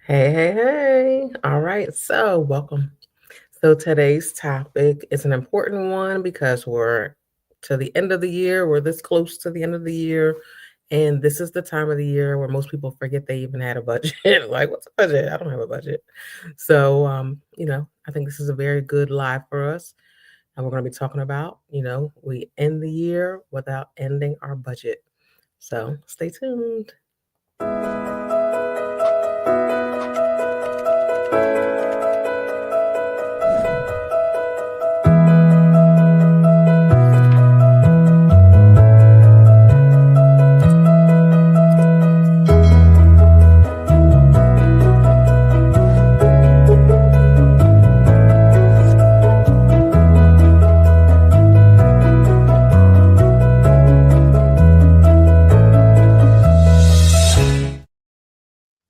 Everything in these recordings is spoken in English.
Hey, hey, hey. All right. So, welcome. So, today's topic is an important one because we're to the end of the year. We're this close to the end of the year. And this is the time of the year where most people forget they even had a budget. Like, what's a budget? I don't have a budget. So, I think this is a very good live for us. And we're going to be talking about, we end the year without ending our budget. So, stay tuned.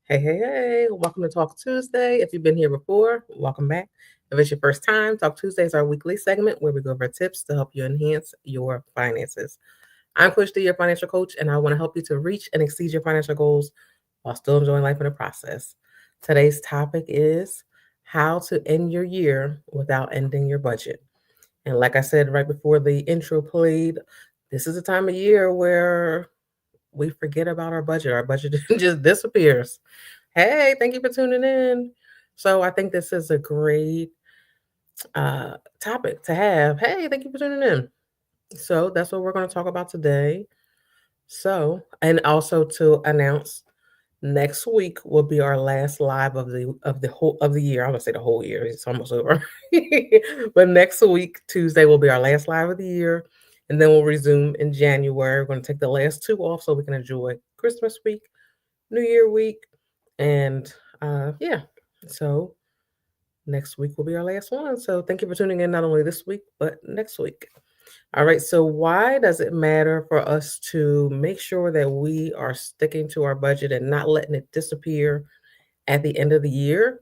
Hey, hey, hey, welcome to Talk Tuesday. If you've been here before, welcome back. If it's your first time, Talk Tuesday is our weekly segment where we go over tips to help you enhance your finances. I'm Coach D, your financial coach, and I want to help you to reach and exceed your financial goals while still enjoying life in the process. Today's topic is how to end your year without ending your budget. And like I said right before the intro played, this is a time of year where we forget about our budget. Our budget just disappears. Hey, thank you for tuning in. So I think this is a great topic to have. Hey, thank you for tuning in. So that's what we're going to talk about today. So, and also to announce next week will be our last live of the whole of the year. I'm gonna say the whole year. It's almost over. But next week, Tuesday, will be our last live of the year. And then we'll resume in January. We're gonna take the last two off so we can enjoy Christmas week, New Year week, and yeah. So next week will be our last one. So thank you for tuning in not only this week, but next week. All right. So, why does it matter for us to make sure that we are sticking to our budget and not letting it disappear at the end of the year?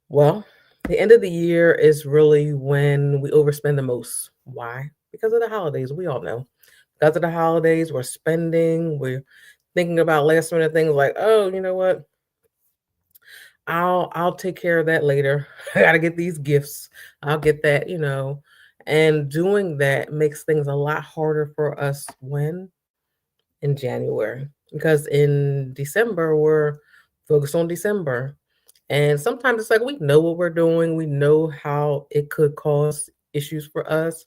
Well, the end of the year is really when we overspend the most. Why? Because of the holidays. We all know. Because of the holidays, we're spending, we're thinking about last minute things like, oh, you know what? I'll take care of that later. I gotta get these gifts. I'll get that, And doing that makes things a lot harder for us when in January. Because in December, we're focused on December. And sometimes it's like we know what we're doing, we know how it could cause issues for us,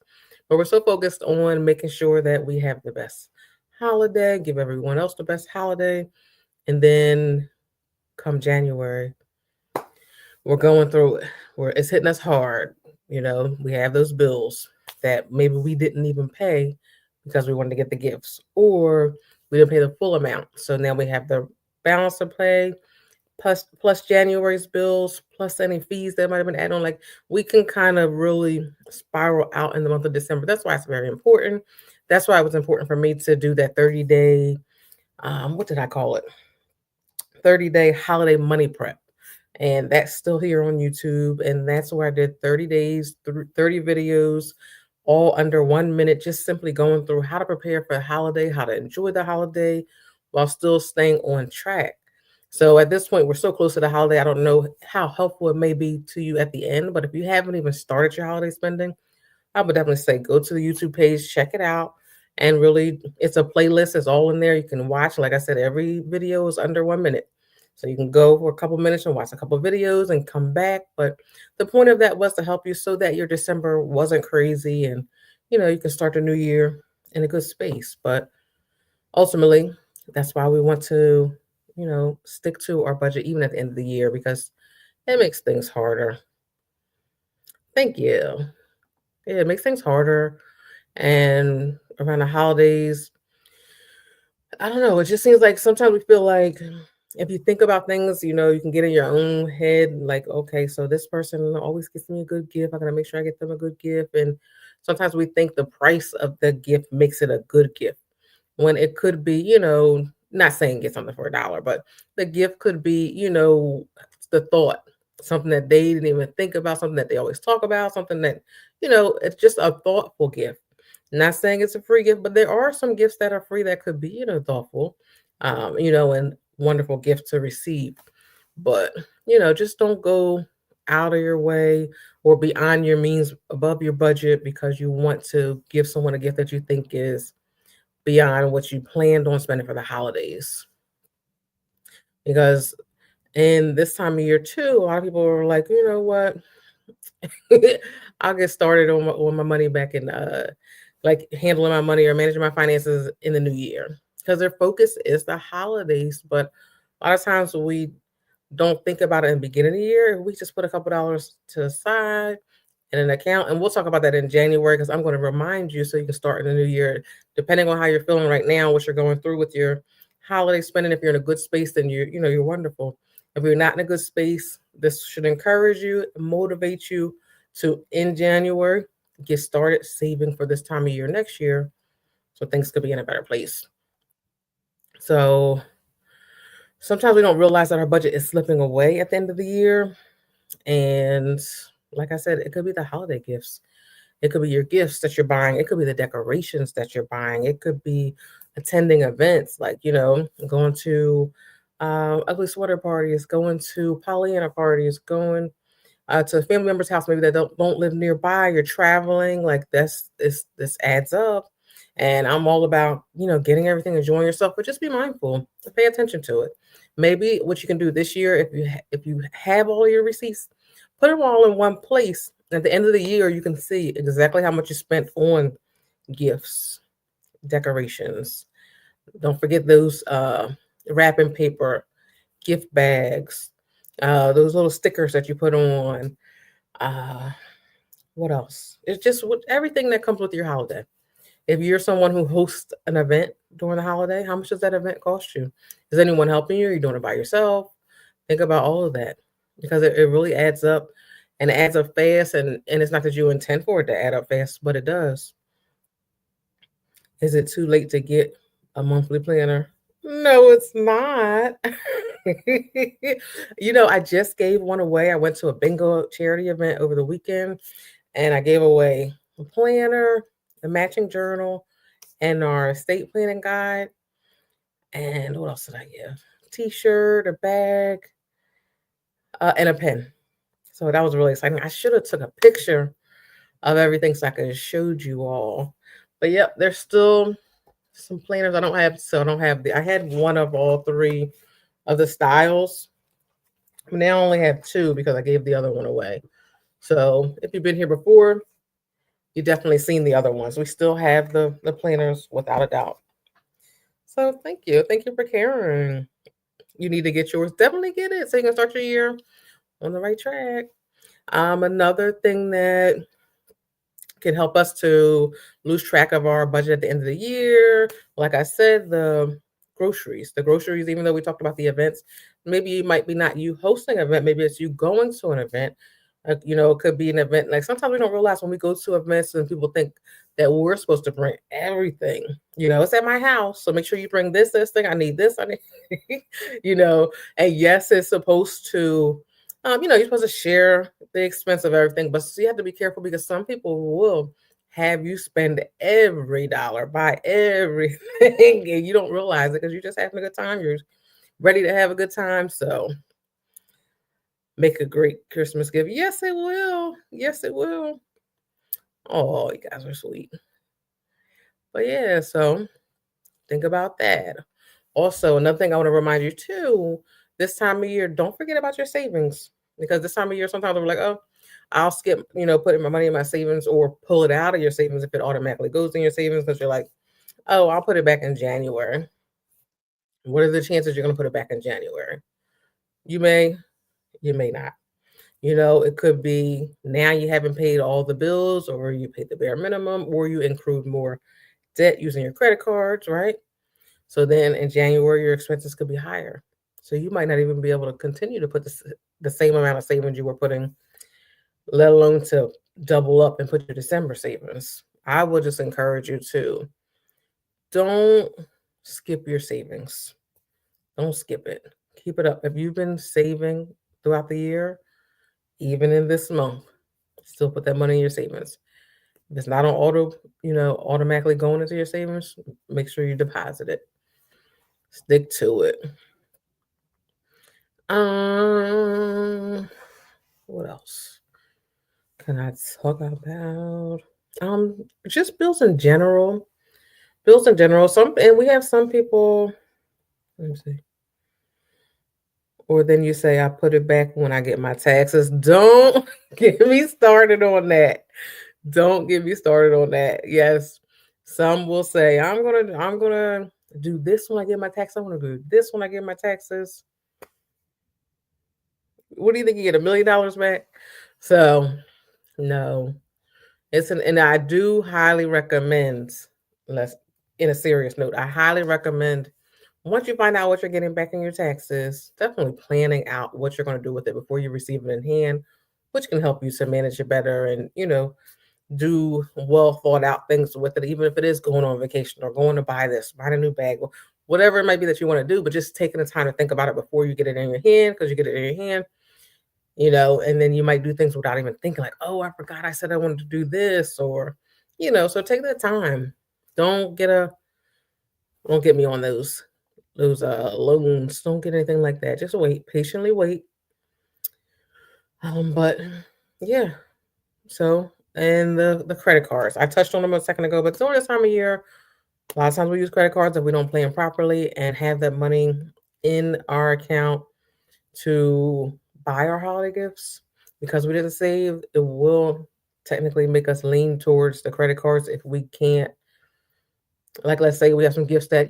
but we're so focused on making sure that we have the best holiday, give everyone else the best holiday. And then come January, we're going through it. It's hitting us hard. We have those bills that maybe we didn't even pay because we wanted to get the gifts, or we didn't pay the full amount. So now we have the balance to pay plus January's bills, plus any fees that might have been added on. Like we can kind of really spiral out in the month of December. That's why it's very important. That's why it was important for me to do that 30-day, what did I call it? 30-day holiday money prep. And that's still here on YouTube. And that's where I did 30 days, 30 videos, all under 1 minute, just simply going through how to prepare for the holiday, how to enjoy the holiday while still staying on track. So at this point, we're so close to the holiday. I don't know how helpful it may be to you at the end, but if you haven't even started your holiday spending, I would definitely say go to the YouTube page, check it out. And really, it's a playlist. It's all in there. You can watch. Like I said, every video is under 1 minute. So you can go for a couple minutes and watch a couple videos and come back. But the point of that was to help you so that your December wasn't crazy and, you can start the new year in a good space. But ultimately, that's why we want to, stick to our budget even at the end of the year because it makes things harder. Thank you. Yeah, it makes things harder. And around the holidays, I don't know, it just seems like sometimes we feel like if you think about things, you can get in your own head, like, okay, so this person always gets me a good gift. I gotta make sure I get them a good gift. And sometimes we think the price of the gift makes it a good gift when it could be, not saying get something for $1, but the gift could be, the thought, something that they didn't even think about, something that they always talk about, something that, it's just a thoughtful gift. Not saying it's a free gift, but there are some gifts that are free that could be, thoughtful, and wonderful gift to receive. But, just don't go out of your way or beyond your means above your budget because you want to give someone a gift that you think is beyond what you planned on spending for the holidays. Because in this time of year too, a lot of people are like, you know what? I'll get started on my money back in like handling my money or managing my finances in the new year. Because their focus is the holidays. But a lot of times we don't think about it in the beginning of the year. We just put a couple dollars to the side in an account, and we'll talk about that in January because I'm going to remind you so you can start in the new year, depending on how you're feeling right now, what you're going through with your holiday spending. If you're in a good space, then you're wonderful. If you're not in a good space, this should encourage you, motivate you to in January get started saving for this time of year next year, so things could be in a better place. So sometimes we don't realize that our budget is slipping away at the end of the year. And like I said, it could be the holiday gifts. It could be your gifts that you're buying. It could be the decorations that you're buying. It could be attending events like, going to ugly sweater parties, going to Pollyanna parties, going to a family member's house maybe that don't live nearby. You're traveling, like this adds up. And I'm all about getting everything, enjoying yourself, but just be mindful, pay attention to it. Maybe what you can do this year, if you have all your receipts, put them all in one place. At the end of the year, you can see exactly how much you spent on gifts, decorations. Don't forget those wrapping paper, gift bags, those little stickers that you put on. Uh, what else? It's just everything that comes with your holiday. If you're someone who hosts an event during the holiday, how much does that event cost you? Is anyone helping you? Are you doing it by yourself? Think about all of that because it really adds up, and it adds up fast. And it's not that you intend for it to add up fast, but it does. Is it too late to get a monthly planner? No, it's not. I just gave one away. I went to a bingo charity event over the weekend and I gave away a planner, a matching journal, and our estate planning guide. And what else did I give? T-shirt, a bag, and a pen. So that was really exciting. I should have took a picture of everything so I could have showed you all. But yep, there's still some planners I don't have. So I don't have I had one of all three of the styles. Now I only have two because I gave the other one away. So if you've been here before, you've definitely seen the other ones. We still have the planners without a doubt. So thank you. Thank you for caring. You need to get yours. Definitely get it so you can start your year on the right track. Another thing that can help us to lose track of our budget at the end of the year, like I said, the groceries. The groceries, even though we talked about the events, maybe it might be not you hosting an event, maybe it's you going to an event. It could be an event. Like sometimes we don't realize when we go to events and people think that we're supposed to bring everything. It's at my house, so make sure you bring this thing. I need this. I need, And yes, it's supposed to. You're supposed to share the expense of everything, but you have to be careful because some people will have you spend every dollar, buy everything, and you don't realize it because you're just having a good time. You're ready to have a good time. So make a great Christmas gift. Yes, it will. Yes, it will. Oh, you guys are sweet. But yeah, so think about that. Also, another thing I want to remind you too, this time of year, don't forget about your savings. Because this time of year, sometimes we're like, oh, I'll skip, putting my money in my savings or pull it out of your savings if it automatically goes in your savings because you're like, oh, I'll put it back in January. What are the chances you're going to put it back in January? You may, you may not. It could be now you haven't paid all the bills or you paid the bare minimum or you accrued more debt using your credit cards, right? So then in January, your expenses could be higher. So you might not even be able to continue to put the same amount of savings you were putting, let alone to double up and put your December savings. I would just encourage you to don't skip your savings. Don't skip it. Keep it up. If you've been saving throughout the year, even in this month, still put that money in your savings. If it's not on automatically going into your savings, make sure you deposit it. Stick to it. can I talk about? Just bills in general. Bills in general. Some and we have some people. Let me see. Or then you say I put it back when I get my taxes. Don't get me started on that. Don't get me started on that. Yes, some will say I'm gonna do this when I get my tax. I'm gonna do this when I get my taxes. What do you think you get $1 million back? So no, and I do highly recommend. Let's in a serious note, I highly recommend once you find out what you're getting back in your taxes, definitely planning out what you're going to do with it before you receive it in hand, which can help you to manage it better and do well thought out things with it, even if it is going on vacation or going to buy this, buy a new bag, or whatever it might be that you want to do. But just taking the time to think about it before you get it in your hand, because you get it in your hand, and then you might do things without even thinking, like, oh, I forgot I said I wanted to do this, or so take that time. Don't get a don't get me on those loans. Don't get anything like that. Just wait, patiently wait. But yeah. So and the credit cards. I touched on them a second ago, but during this time of year, a lot of times we use credit cards if we don't plan properly and have that money in our account to buy our holiday gifts because we didn't save. It will technically make us lean towards the credit cards if we can't. Like, let's say we have some gifts that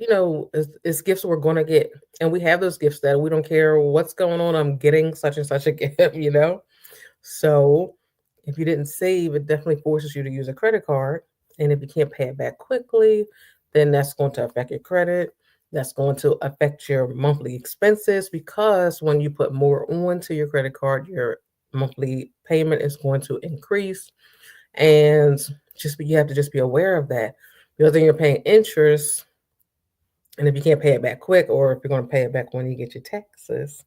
it's gifts we're gonna get, and we have those gifts that we don't care what's going on. I'm getting such and such a gift. So if you didn't save, it definitely forces you to use a credit card. And if you can't pay it back quickly, then that's going to affect your credit. That's going to affect your monthly expenses because when you put more onto your credit card, your monthly payment is going to increase. And you have to just be aware of that because then you're paying interest, and if you can't pay it back quick, or if you're going to pay it back when you get your taxes.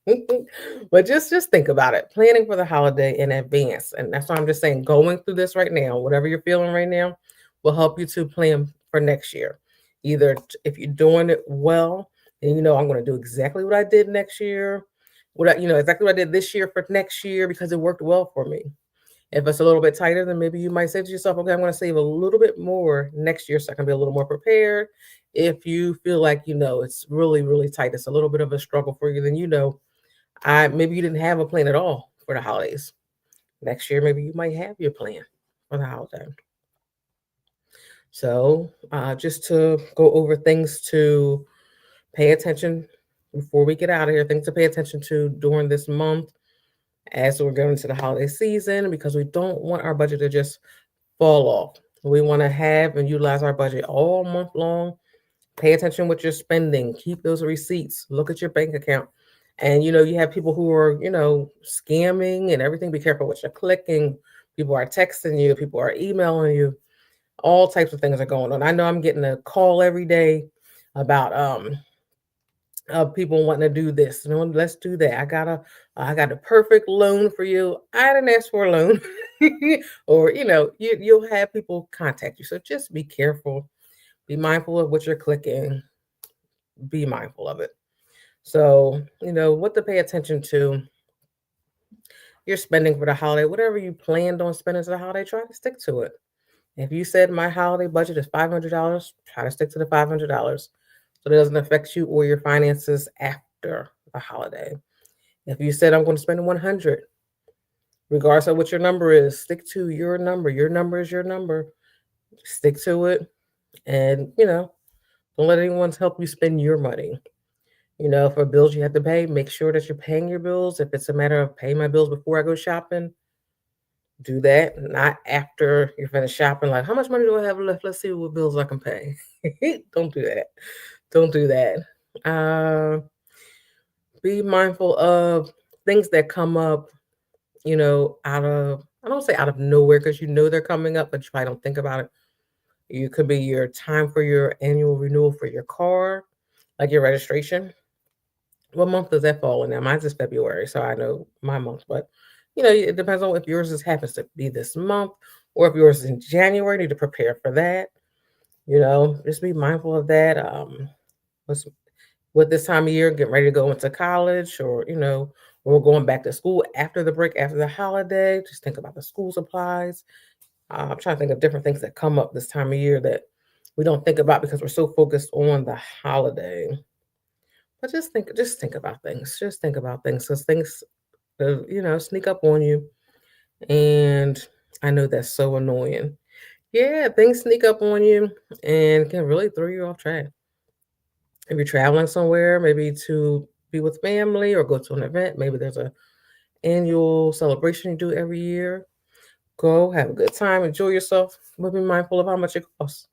But just think about it, planning for the holiday in advance. And that's why I'm just saying, going through this right now, whatever you're feeling right now, will help you to plan for next year. Either if you're doing it well, and I'm going to do exactly what I did next year, exactly what I did this year for next year because it worked well for me. If it's a little bit tighter, then maybe you might say to yourself, okay, I'm going to save a little bit more next year so I can be a little more prepared. If you feel like, it's really, really tight, it's a little bit of a struggle for you, then, maybe you didn't have a plan at all for the holidays. Next year, maybe you might have your plan for the holiday. So just to go over things to pay attention before we get out of here, things to pay attention to during this month as we're going into the holiday season, because we don't want our budget to just fall off. We want to have and utilize our budget all month long. Pay attention what you're spending. Keep those receipts. Look at your bank account. And you have people who are, scamming and everything. Be careful what you're clicking. People are texting you, people are emailing you. All types of things are going on. I know I'm getting a call every day about people wanting to do this. Let's do that. I got a perfect loan for you. I didn't ask for a loan. Or you'll have people contact you. So just be careful. Be mindful of what you're clicking. Be mindful of it. So what to pay attention to. You're spending for the holiday. Whatever you planned on spending for the holiday, try to stick to it. If you said my holiday budget is $500, try to stick to the $500 so it doesn't affect you or your finances after the holiday. If you said I'm going to spend 100, regardless of what your number is, stick to your number. Your number is your number. Stick to it, and don't let anyone help you spend your money. For bills you have to pay, make sure that you're paying your bills. If it's a matter of paying my bills before I go shopping, do that, not after you're finished shopping. Like, how much money do I have left? Let's see what bills I can pay. Don't do that. Don't do that. Be mindful of things that come up, out of, I don't say out of nowhere because they're coming up, but you probably don't think about it. You could be your time for your annual renewal for your car, like your registration. What month does that fall in now? Mine's is February, so I know my month, but it depends on if yours happens to be this month or if yours is in January. You need to prepare for that. Just be mindful of that. with this time of year, getting ready to go into college, or or going back to school after the break, after the holiday. Just think about the school supplies. I'm trying to think of different things that come up this time of year that we don't think about because we're so focused on the holiday. But just think about things. Just think about things, because things, sneak up on you, and I know that's so annoying. Yeah, things sneak up on you and can really throw you off track. If you're traveling somewhere, maybe to be with family or go to an event, maybe there's a annual celebration you do every year. Go have a good time, enjoy yourself, but be mindful of how much it costs.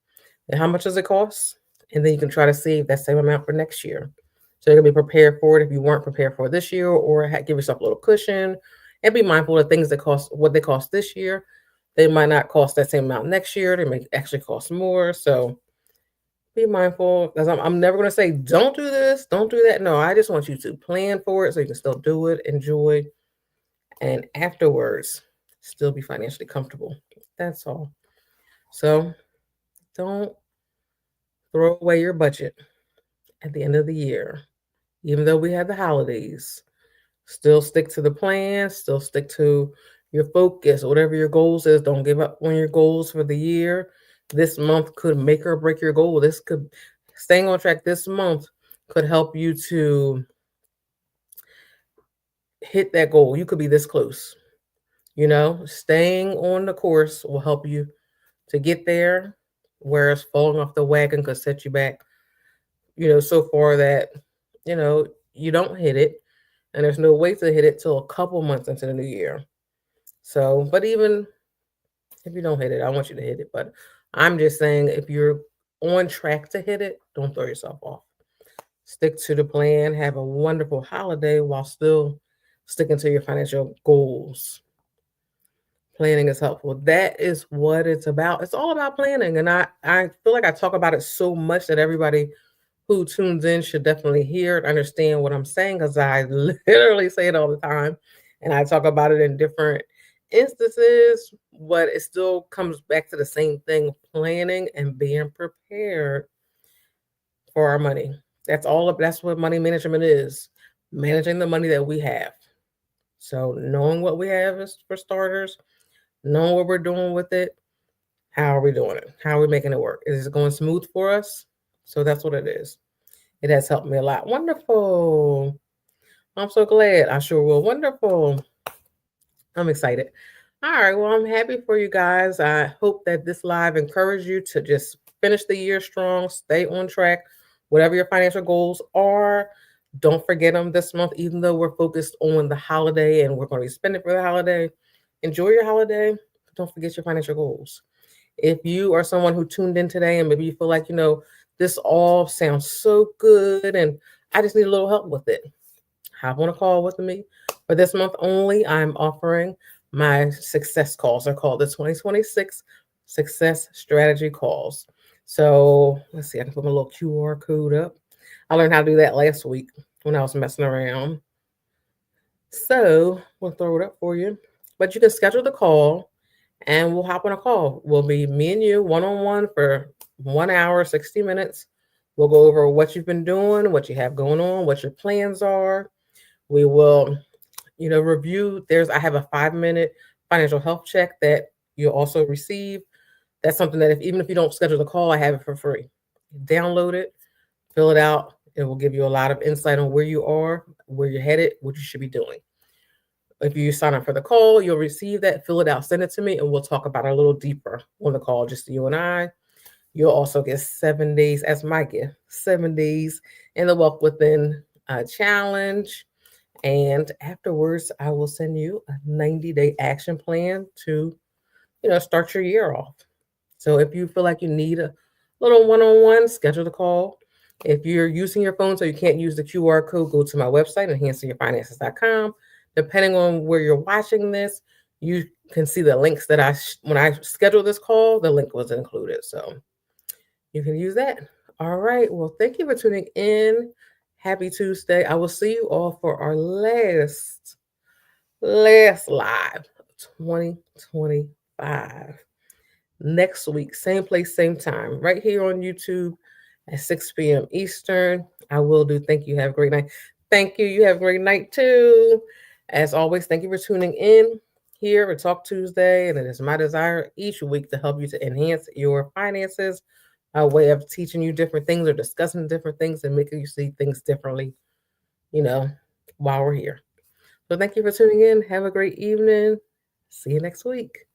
And how much does it cost? And then you can try to save that same amount for next year. So you can be prepared for it if you weren't prepared for it this year, or give yourself a little cushion and be mindful of things that cost what they cost this year. They might not cost that same amount next year. They may actually cost more. So be mindful, because I'm never going to say, don't do this, don't do that. No, I just want you to plan for it so you can still do it, enjoy, and afterwards still be financially comfortable. That's all. So don't throw away your budget at the end of the year. Even though we have the holidays, still stick to the plan, still stick to your focus, whatever your goals is. Don't give up on your goals for the year. This month could make or break your goal. This could Staying on track this month could help you to hit that goal. You could be this close. Staying on the course will help you to get there, whereas falling off the wagon could set you back, so far that, you know, you don't hit it. And there's no way to hit it till a couple months into the new year. So, but even if you don't hit it, I want you to hit it. But I'm just saying, if you're on track to hit it, don't throw yourself off. Stick to the plan. Have a wonderful holiday while still sticking to your financial goals. Planning is helpful. That is what it's about. It's all about planning. And I feel like I talk about it so much that everybody who tunes in should definitely hear and understand what I'm saying, because I literally say it all the time. And I talk about it in different instances, but it still comes back to the same thing: planning and being prepared for our money. That's what money management is: managing the money that we have. So, knowing what we have is for starters, knowing what we're doing with it. How are we doing it? How are we making it work? Is it going smooth for us? So that's what it is. It has helped me a lot. Wonderful. I'm so glad. I sure will. Wonderful. I'm excited. All right. Well, I'm happy for you guys. I hope that this live encouraged you to just finish the year strong, stay on track, whatever your financial goals are. Don't forget them this month, even though we're focused on the holiday and we're going to be spending for the holiday. Enjoy your holiday. Don't forget your financial goals. If you are someone who tuned in today and maybe you feel like, this all sounds so good and I just need a little help with it, hop on a call with me. For this month only, I'm offering my success calls. They're called the 2026 Success Strategy Calls. So let's see, I can put my little QR code up. I learned how to do that last week when I was messing around. So we'll throw it up for you. But you can schedule the call and we'll hop on a call. We'll be me and you one on one for 1 hour, 60 minutes. We'll go over what you've been doing, what you have going on, what your plans are. We will, review. I have a 5 minute financial health check that you'll also receive. That's something that even if you don't schedule the call, I have it for free. Download it, fill it out. It will give you a lot of insight on where you are, where you're headed, what you should be doing. If you sign up for the call, you'll receive that, fill it out, send it to me, and we'll talk about it a little deeper on the call, just you and I. You'll also get 7 days as my gift, 7 days in the Wealth Within challenge. And afterwards, I will send you a 90-day action plan to, start your year off. So if you feel like you need a little one-on-one, schedule the call. If you're using your phone so you can't use the QR code, go to my website, enhancingyourfinances.com. Depending on where you're watching this, you can see the links that when I scheduled this call, the link was included. So you can use that. All right. Well, thank you for tuning in. Happy Tuesday. I will see you all for our last live 2025. Next week, same place, same time, right here on YouTube at 6 p.m. Eastern. I will do. Thank you. Have a great night. Thank you. You have a great night too. As always, thank you for tuning in here at Talk Tuesday. And it is my desire each week to help you to enhance your finances, a way of teaching you different things or discussing different things and making you see things differently, you know, while we're here. So thank you for tuning in. Have a great evening. See you next week.